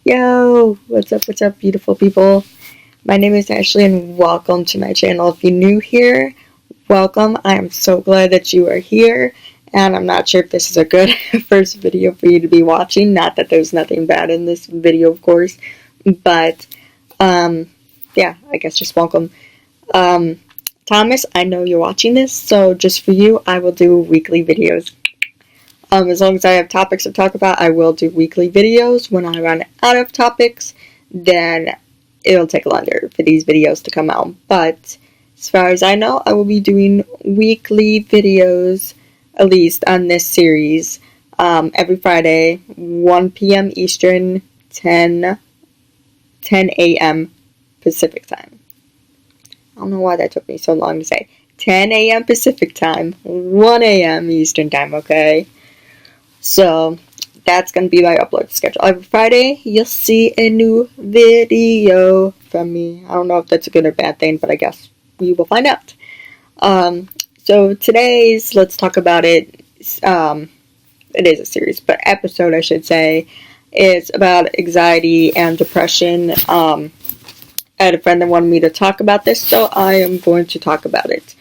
Yo, what's up, beautiful people? My name is Ashley, and welcome to my channel. If you're new here, welcome. I am so glad that you are here, and I'm not sure if this is a good first video for you to be watching. Not that there's nothing bad in this video, of course, but, yeah, I guess just welcome. Thomas, I know you're watching this, so just for you, I will do weekly videos. As long as I have topics to talk about, I will do weekly videos. When I run out of topics, then it'll take longer for these videos to come out. But as far as I know, I will be doing weekly videos, at least on this series, every Friday, 1 p.m. Eastern, 10 a.m. Pacific time. I don't know why that took me so long to say. 10 a.m. Pacific time, 1 a.m. Eastern time, okay? So, that's going to be my upload schedule. Every Friday, you'll see a new video from me. I don't know if that's a good or bad thing, but I guess we will find out. So today's, let's talk about it, it is a series, but episode, I should say, is about anxiety and depression. I had a friend that wanted me to talk about this, so I am going to talk about it.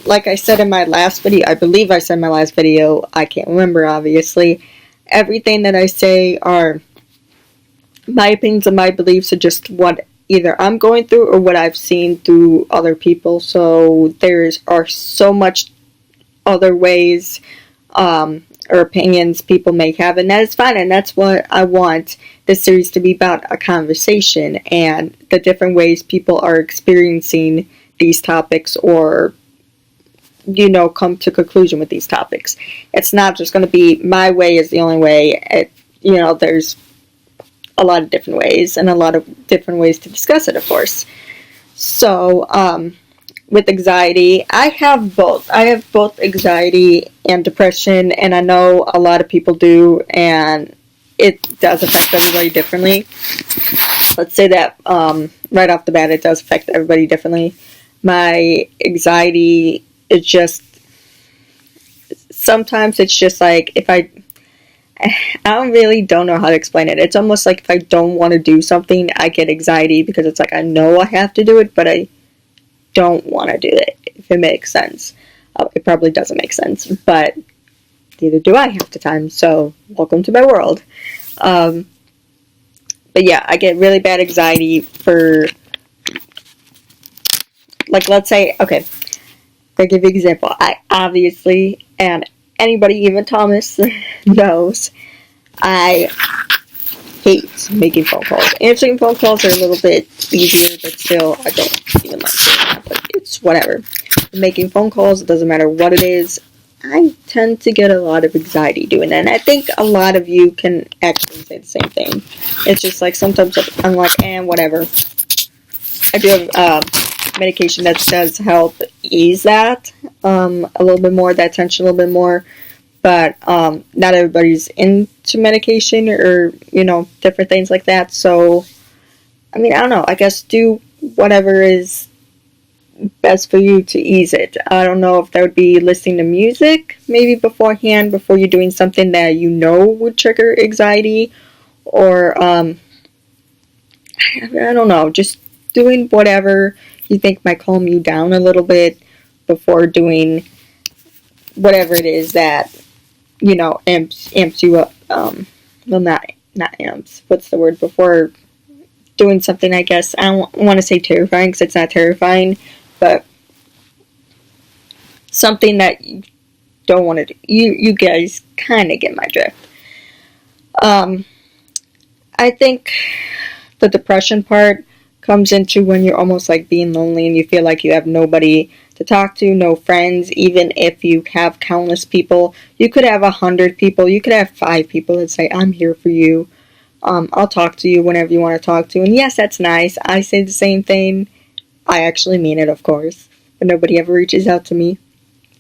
Like I said in my last video, I believe I said in my last video, I can't remember, obviously. Everything that I say are my opinions and my beliefs are just what either I'm going through or what I've seen through other people. So are so much other ways, or opinions people may have, and that is fine, and that's what I want this series to be about, a conversation and the different ways people are experiencing these topics, or come to conclusion with these topics. It's not just going to be my way is the only way. There's a lot of different ways and a lot of different ways to discuss it, of course. So with anxiety, I have both anxiety and depression, and I know a lot of people do, and it does affect everybody differently. Let's say that right off the bat, it does affect everybody differently. My anxiety is just, sometimes it's just like, if I really don't know how to explain it. It's almost like if I don't want to do something, I get anxiety because it's like, I know I have to do it, but I don't want to do it, if it makes sense. It probably doesn't make sense, but neither do I half the time, so welcome to my world. But yeah, I get really bad anxiety for, like, let's say, okay, I'll give you an example. I obviously, and anybody, even Thomas, knows, I hate making phone calls. Answering phone calls are a little bit easier, but still, I don't even like doing that, but it's whatever. Making phone calls, it doesn't matter what it is, I tend to get a lot of anxiety doing that, and I think a lot of you can actually say the same thing. It's just like, sometimes I'm like, whatever. I do have medication that does help ease that a little bit more, that tension a little bit more, but not everybody's into medication or, different things like that. So, I mean, I don't know, I guess do whatever is best for you to ease it. I don't know if that would be listening to music maybe beforehand, before you're doing something that would trigger anxiety, or I don't know, just doing whatever you think might calm you down a little bit before doing whatever it is that amps you up. Well, not amps, what's the word, before doing something, I guess. I don't want to say terrifying, because it's not terrifying, but something that you don't want to do. You guys kind of get my drift. I think the depression part comes into when you're almost like being lonely and you feel like you have nobody to talk to, no friends. Even if you have countless people, you could have 100 people, you could have 5 people that say, I'm here for you, I'll talk to you whenever you want to talk to. And yes, that's nice. I say the same thing. I actually mean it, of course, but nobody ever reaches out to me.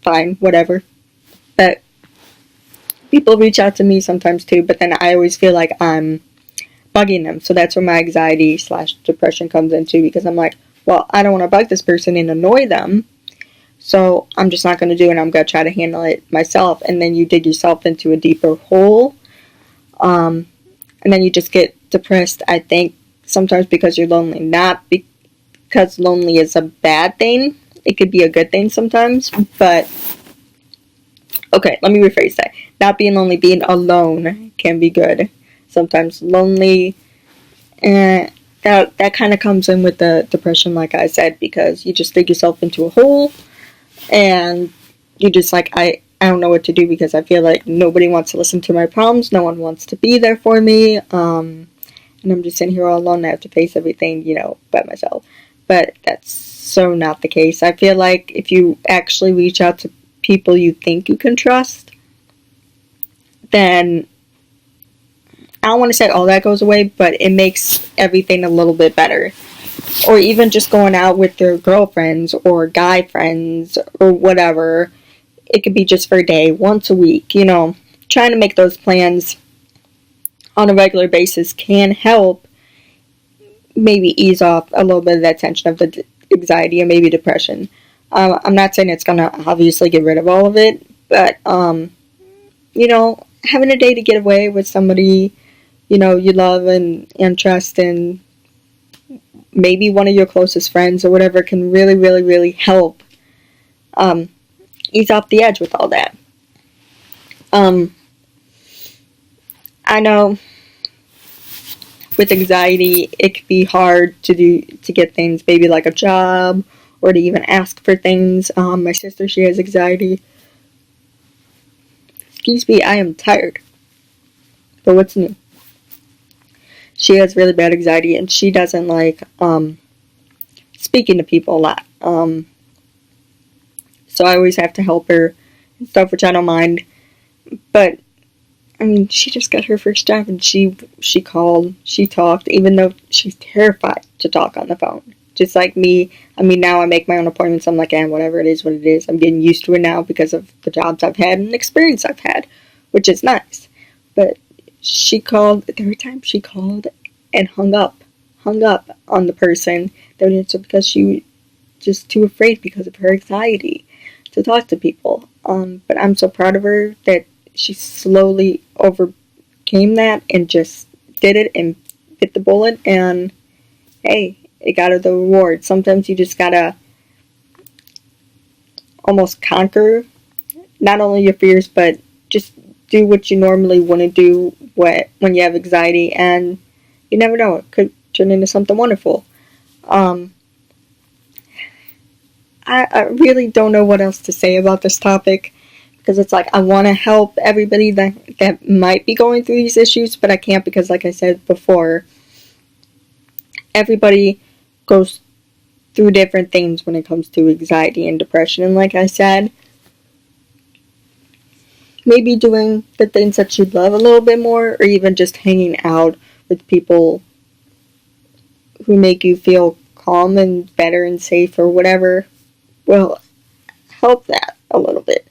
Fine, whatever. But people reach out to me sometimes too, but then I always feel like I'm bugging them. So that's where my anxiety / depression comes into, because I'm like, well, I don't want to bug this person and annoy them, so I'm just not going to do it. I'm going to try to handle it myself, and then you dig yourself into a deeper hole. and then you just get depressed, I think, sometimes because you're lonely. Not because lonely is a bad thing. It could be a good thing sometimes, but okay, let me rephrase that. Not being lonely, being alone can be good. Sometimes lonely, and that kind of comes in with the depression, like I said, because you just dig yourself into a hole, and you just like, I don't know what to do because I feel like nobody wants to listen to my problems. No one wants to be there for me. And I'm just sitting here all alone. I have to face everything, by myself. But that's so not the case. I feel like if you actually reach out to people you think you can trust, then I don't want to say all that goes away, but it makes everything a little bit better. Or even just going out with their girlfriends or guy friends or whatever. It could be just for a day, once a week, Trying to make those plans on a regular basis can help maybe ease off a little bit of that tension of the anxiety and maybe depression. I'm not saying it's going to obviously get rid of all of it, but, having a day to get away with somebody, you love and trust, and maybe one of your closest friends or whatever can really, really, really help ease off the edge with all that. I know with anxiety, it can be hard to get things, maybe like a job, or to even ask for things. My sister, she has anxiety. Excuse me, I am tired. But what's new? She has really bad anxiety, and she doesn't like speaking to people a lot. So I always have to help her and stuff, which I don't mind. But I mean, she just got her first job, and she called, she talked, even though she's terrified to talk on the phone. Just like me. I mean, now I make my own appointments. I'm like, whatever it is, what it is. I'm getting used to it now because of the jobs I've had and the experience I've had, which is nice. But she called, every time she called and hung up on the person that would answer because she was just too afraid because of her anxiety to talk to people. But I'm so proud of her that she slowly overcame that and just did it and bit the bullet, and hey, it got her the reward. Sometimes you just gotta almost conquer not only your fears, but just do what you normally wouldn't do when you have anxiety, and you never know, it could turn into something wonderful. I really don't know what else to say about this topic, because it's like I want to help everybody that might be going through these issues, but I can't because, like I said before, everybody goes through different things when it comes to anxiety and depression. And like I said, maybe doing the things that you love a little bit more, or even just hanging out with people who make you feel calm and better and safe or whatever will help that a little bit.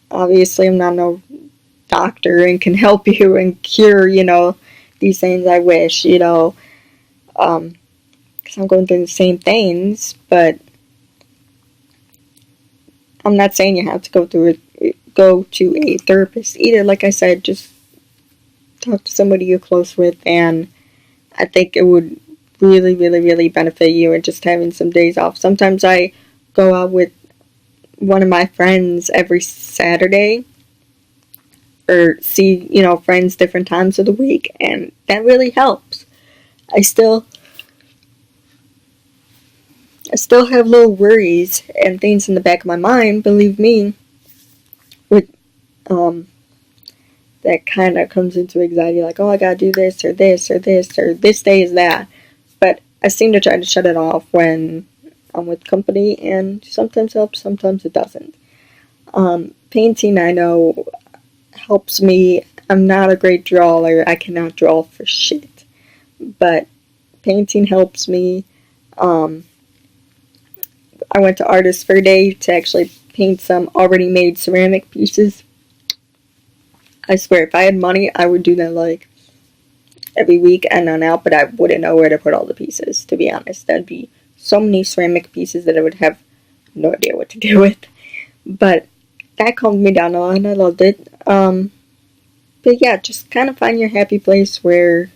Obviously, I'm not no doctor and can help you and cure, these things. I wish, because I'm going through the same things, but I'm not saying you have to go to a therapist either. Like I said, just talk to somebody you're close with, and I think it would really, really, really benefit you, and just having some days off. Sometimes I go out with one of my friends every Saturday, or see, friends different times of the week, and that really helps. I still have little worries and things in the back of my mind, believe me, with that kind of comes into anxiety, like, oh, I gotta do this, or this, or this, or this day is that. But I seem to try to shut it off when I'm with company, and sometimes it helps, sometimes it doesn't. Painting, I know, helps me. I'm not a great drawer. I cannot draw for shit. But painting helps me. I went to Artist Fair Day to actually paint some already made ceramic pieces. I swear, if I had money, I would do that like every week and on out, but I wouldn't know where to put all the pieces, to be honest. That'd be so many ceramic pieces that I would have no idea what to do with. But that calmed me down a lot, and I loved it. But But yeah, just kind of find your happy place where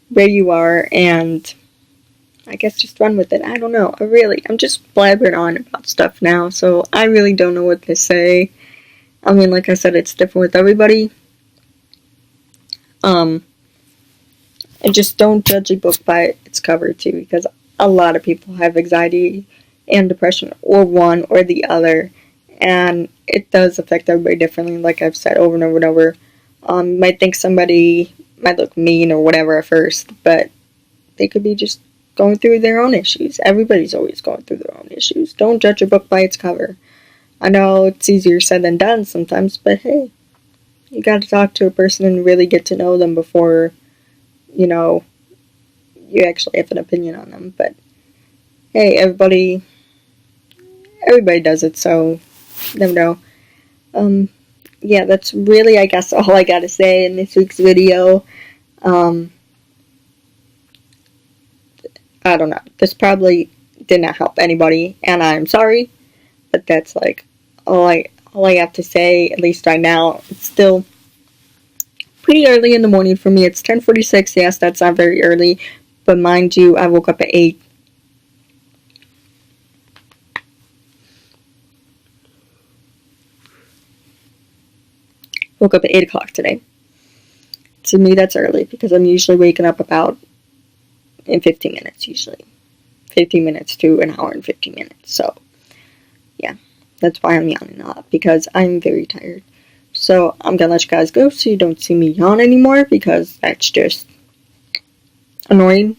you are, and I guess just run with it. I don't know. I'm just blabbering on about stuff now, so I really don't know what to say. I mean, like I said, it's different with everybody. And just don't judge a book by its cover, too, because a lot of people have anxiety and depression, or one or the other, and it does affect everybody differently, like I've said over and over and over. You might think somebody might look mean or whatever at first, but they could be just going through their own issues. Everybody's always going through their own issues. Don't judge a book by its cover. I know it's easier said than done sometimes, but hey, you gotta talk to a person and really get to know them before, you actually have an opinion on them. But hey, everybody does it, so you never know. Yeah, that's really, I guess, all I gotta say in this week's video. I don't know. This probably did not help anybody, and I'm sorry, but that's like all I have to say, at least right now. It's still pretty early in the morning for me. It's 10:46. Yes, that's not very early, but mind you, I woke up at 8. Woke up at 8 o'clock today. To me, that's early because I'm usually waking up about in 15 minutes, usually. 15 minutes to an hour and 15 minutes. So, yeah, that's why I'm yawning a lot, because I'm very tired. So, I'm going to let you guys go so you don't see me yawn anymore, because that's just annoying.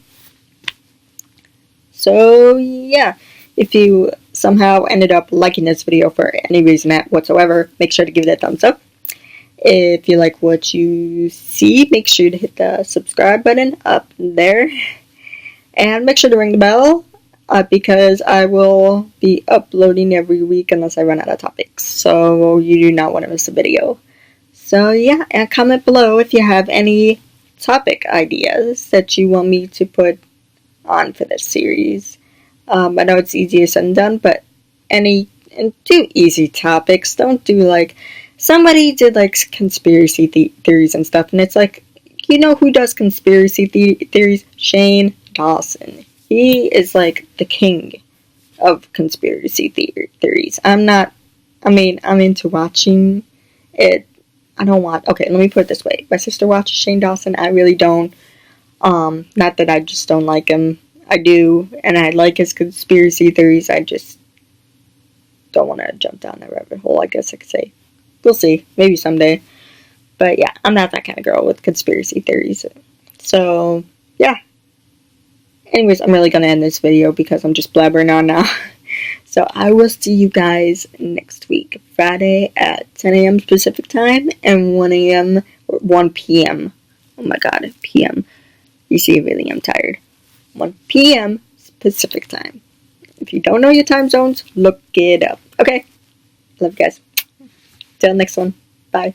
So, yeah, if you somehow ended up liking this video for any reason whatsoever, make sure to give it a thumbs up. If you like what you see, make sure to hit the subscribe button up there. And make sure to ring the bell, because I will be uploading every week unless I run out of topics. So you do not want to miss a video. So yeah, and comment below if you have any topic ideas that you want me to put on for this series. I know it's easier said than done, but do easy topics. Don't do like... Somebody did like conspiracy theories and stuff, and it's like, you know who does conspiracy theories? Shane Dawson. He is like the king of conspiracy theories. I'm into watching it. Okay, let me put it this way. My sister watches Shane Dawson. I really don't. Not that I just don't like him. I do, and I like his conspiracy theories. I just don't want to jump down that rabbit hole, I guess I could say. We'll see. Maybe someday. But yeah, I'm not that kind of girl with conspiracy theories. So, yeah. Anyways, I'm really going to end this video because I'm just blabbering on now. So, I will see you guys next week. Friday at 10 a.m. Pacific time and 1 p.m. Oh my god, p.m. You see, really, I'm tired. 1 p.m. Pacific time. If you don't know your time zones, look it up. Okay? Love you guys. Till next one. Bye.